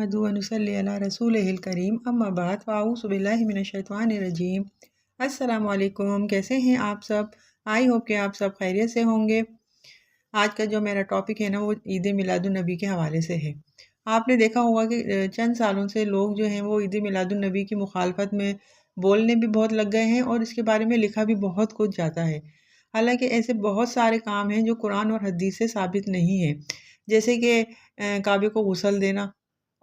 नहमदु व नुसल्ली अला रसूलिहिल करीम अम्मा बाद फ़अऊज़ु बिल्लाहि मिनश्शैतानिर्रजीम। अस्सलामु अलैकुम, कैसे हैं आप सब? आई होप कि आप सब खैरियत से होंगे। आज का जो मेरा टॉपिक है ना वो ईद मिलादुन्नबी के हवाले से है। आपने देखा होगा कि चंद सालों से लोग जो हैं वो ईद मिलादुन्नबी की मुखालफत में बोलने भी बहुत लग गए हैं और इसके बारे में लिखा भी बहुत कुछ जाता है। हालांकि ऐसे बहुत सारे काम हैं जो कुरान और हदीस से साबित नहीं है, जैसे कि काबे को गुस्ल देना,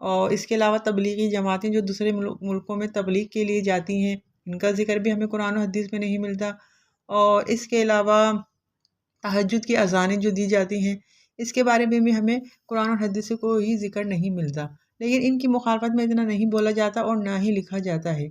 और इसके अलावा तबलीगी जमातें जो दूसरे मुल्कों में तबलीग के लिए जाती हैं, इनका ज़िक्र भी हमें कुरान और हदीस में नहीं मिलता। और इसके अलावा तहज्जुद की अज़ानें जो दी जाती हैं, इसके बारे में भी हमें कुरान और हदीस से कोई ज़िक्र नहीं मिलता, लेकिन इनकी मुखालफत में इतना नहीं बोला जाता और ना ही लिखा जाता है।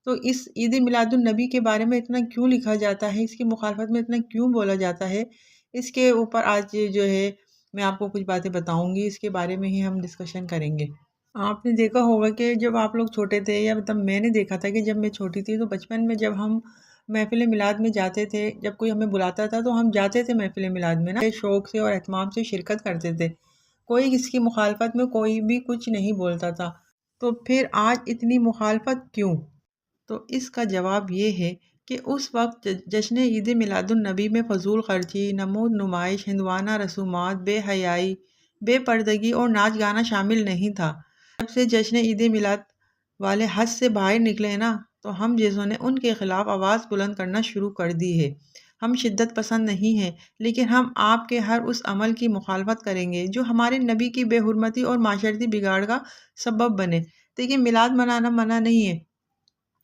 तो इस ईद मिलादुन्नबी के बारे में इतना क्यों लिखा जाता है, इसकी मुखालफत में इतना क्यों बोला जाता है, इसके ऊपर आज जो है मैं आपको कुछ बातें बताऊंगी। इसके बारे में ही हम डिस्कशन करेंगे। आपने देखा होगा कि जब आप लोग छोटे थे, या मतलब मैंने देखा था कि जब मैं छोटी थी तो बचपन में जब हम महफिल मिलाद में जाते थे, जब कोई हमें बुलाता था तो हम जाते थे महफिल मिलाद में ना, शौक़ से और एहतमाम से शिरकत करते थे। कोई इसकी मुखालफत में कोई भी कुछ नहीं बोलता था। तो फिर आज इतनी मुखालफत क्यों? तो इसका जवाब ये है कि उस वक्त जश्न ईद मिलादुन्नबी में फजूल खर्ची, नमूद नुमाइश, हिंदवाना रसूमात, बेहयाई, बेपर्दगी और नाच गाना शामिल नहीं था। जब से जश्न ईद मिलाद वाले हद से बाहर निकले ना, तो हम जैसों ने उनके खिलाफ आवाज़ बुलंद करना शुरू कर दी है। हम शिद्दत पसंद नहीं हैं, लेकिन हम आपके हर उस अमल की मुखालफत करेंगे जो हमारे नबी की बेहुरमती और माशरती बिगाड़ का सबब बने। देखिए, मिलाद मनाना मना नहीं है।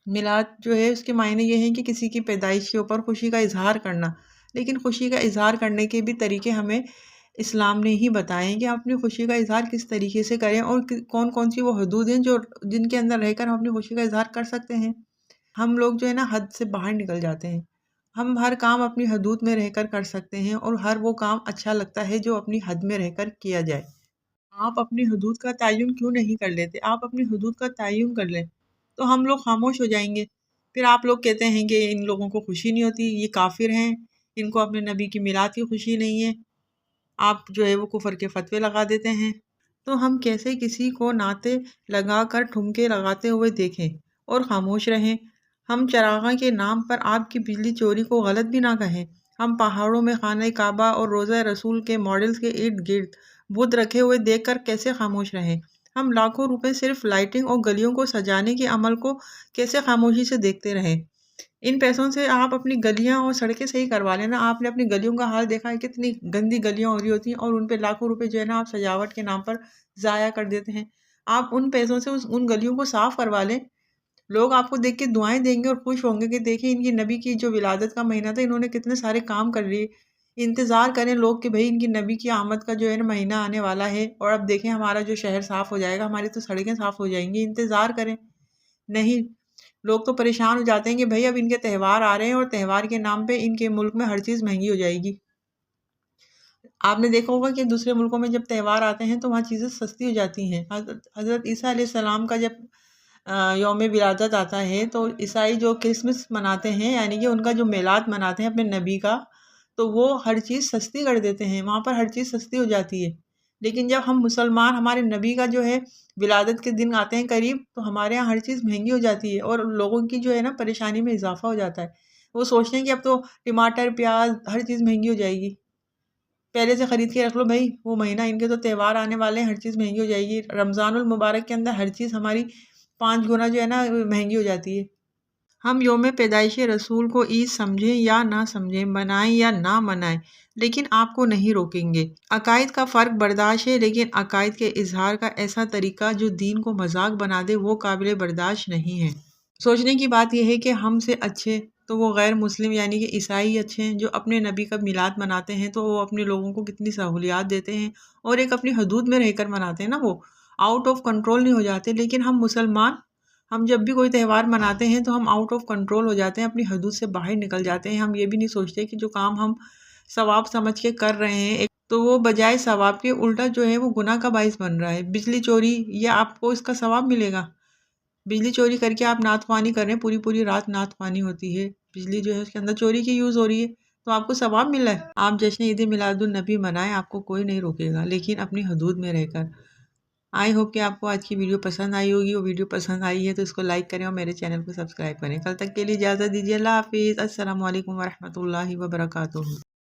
मिलाद जो है उसके मायने ये हैं कि किसी की पैदाइश के ऊपर खुशी का इजहार करना, लेकिन खुशी का इजहार करने के भी तरीके हमें इस्लाम ने ही बताए हैं कि आप अपनी खुशी का इजहार किस तरीके से करें और कौन कौन सी वो हदूद हैं जो जिनके अंदर रहकर हम अपनी खुशी का इजहार कर सकते हैं। हम लोग जो है ना हद से बाहर निकल जाते हैं। हम हर काम अपनी हदूद में रहकर कर सकते हैं और हर वो काम अच्छा लगता है जो अपनी हद में रहकर किया जाए। आप अपनी हदूद का तयन क्यों नहीं कर लेते? आप अपनी हदूद का तयन कर लें तो हम लोग खामोश हो जाएंगे। फिर आप लोग कहते हैं कि इन लोगों को खुशी नहीं होती, ये काफिर हैं, इनको अपने नबी की मिलाद की खुशी नहीं है। आप जो है वो कुफर के फतवे लगा देते हैं। तो हम कैसे किसी को नाते लगा कर ठुमके लगाते हुए देखें और खामोश रहें? हम चरागा के नाम पर आपकी बिजली चोरी को गलत भी ना कहें। हम पहाड़ों में खाने काबा और रोज़ा रसूल के मॉडल्स के इर्द गिर्द बुत रखे हुए देखकर कैसे खामोश रहें? हम लाखों रुपए सिर्फ लाइटिंग और गलियों को सजाने के अमल को कैसे खामोशी से देखते रहें? इन पैसों से आप अपनी गलियां और सड़कें सही करवा लेना। आपने अपनी गलियों का हाल देखा है, कितनी गंदी गलियां हो रही होती हैं और उन पे लाखों रुपए जो है ना आप सजावट के नाम पर ज़ाया कर देते हैं। आप उन पैसों से उन गलियों को साफ करवा लें। लोग आपको देख के दुआएं देंगे और खुश होंगे कि देखिए इनकी नबी की जो विलादत का महीना था, इन्होंने कितने सारे काम कर लिए। इंतज़ार करें लोग कि भाई इनकी नबी की आमद का जो है ना महीना आने वाला है और अब देखें हमारा जो शहर साफ़ हो जाएगा, हमारी तो सड़कें साफ़ हो जाएंगी। इंतज़ार करें। नहीं, लोग तो परेशान हो जाते हैं कि भाई अब इनके त्यौहार आ रहे हैं और त्यौहार के नाम पे इनके मुल्क में हर चीज़ महंगी हो जाएगी। आपने देखा होगा कि दूसरे मुल्कों में जब त्यौहार आते हैं तो वहाँ चीज़ें सस्ती हो जाती हैं। हज़रत ईसा अलैहिस्सलाम का जब यौम विलादत आता है तो ईसाई जो क्रिसमस मनाते हैं, यानी कि उनका जो मिलाद मनाते हैं अपने नबी का, तो वो हर चीज़ सस्ती कर देते हैं, वहाँ पर हर चीज़ सस्ती हो जाती है। लेकिन जब हम मुसलमान हमारे नबी का जो है विलादत के दिन आते हैं करीब, तो हमारे यहाँ हर चीज़ महंगी हो जाती है और लोगों की जो है ना परेशानी में इजाफा हो जाता है। वो सोचते हैं कि अब तो टमाटर, प्याज हर चीज़ महंगी हो जाएगी, पहले से ख़रीद के रख लो भाई, वो महीना इनके तो त्यौहार आने वाले हैं, हर चीज़ महंगी हो जाएगी। रमज़ानुल मुबारक के अंदर हर चीज़ हमारी 5 गुना जो है ना महंगी हो जाती है। हम यौम पैदाइश रसूल को ईद समझें या ना समझें, मनाएं या ना मनाएं, लेकिन आपको नहीं रोकेंगे। अकायद का फ़र्क बर्दाश्त है, लेकिन अकायद के इजहार का ऐसा तरीका जो दीन को मजाक बना दे वो काबिल बर्दाश्त नहीं है। सोचने की बात यह है कि हमसे अच्छे तो वो गैर मुस्लिम यानी कि ईसाई अच्छे हैं, जो अपने नबी का मिलाद मनाते हैं तो वो अपने लोगों को कितनी सहूलियात देते हैं और एक अपनी हदूद में रहकर मनाते हैं ना, वो आउट ऑफ कंट्रोल नहीं हो जाते। लेकिन हम मुसलमान, हम जब भी कोई त्यौहार मनाते हैं तो हम आउट ऑफ कंट्रोल हो जाते हैं, अपनी हदूद से बाहर निकल जाते हैं। हम ये भी नहीं सोचते कि जो काम हम सवाब समझ के कर रहे हैं तो वो बजाय सवाब के उल्टा जो है वो गुनाह का बाइस बन रहा है। बिजली चोरी, या आपको इसका सवाब मिलेगा? बिजली चोरी करके आप नात ख्वानी कर रहे हैं, पूरी पूरी रात नात ख्वानी होती है, बिजली जो है उसके अंदर चोरी की यूज़ हो रही है, तो आपको सवाब मिल रहा है। आप जश्न ईद मिलादुन्नबी मनाएं, आपको कोई नहीं रोकेगा, लेकिन अपनी हदूद में रहकर। آئی ہوپ کہ آپ کو آج کی ویڈیو پسند آئی ہوگی، وہ ویڈیو پسند آئی ہے تو اس کو لائک کریں اور میرے چینل کو سبسکرائب کریں۔ کل تک کے لیے اجازت دیجیے، اللہ حافظ، السلام علیکم ورحمۃ اللہ وبرکاتہ۔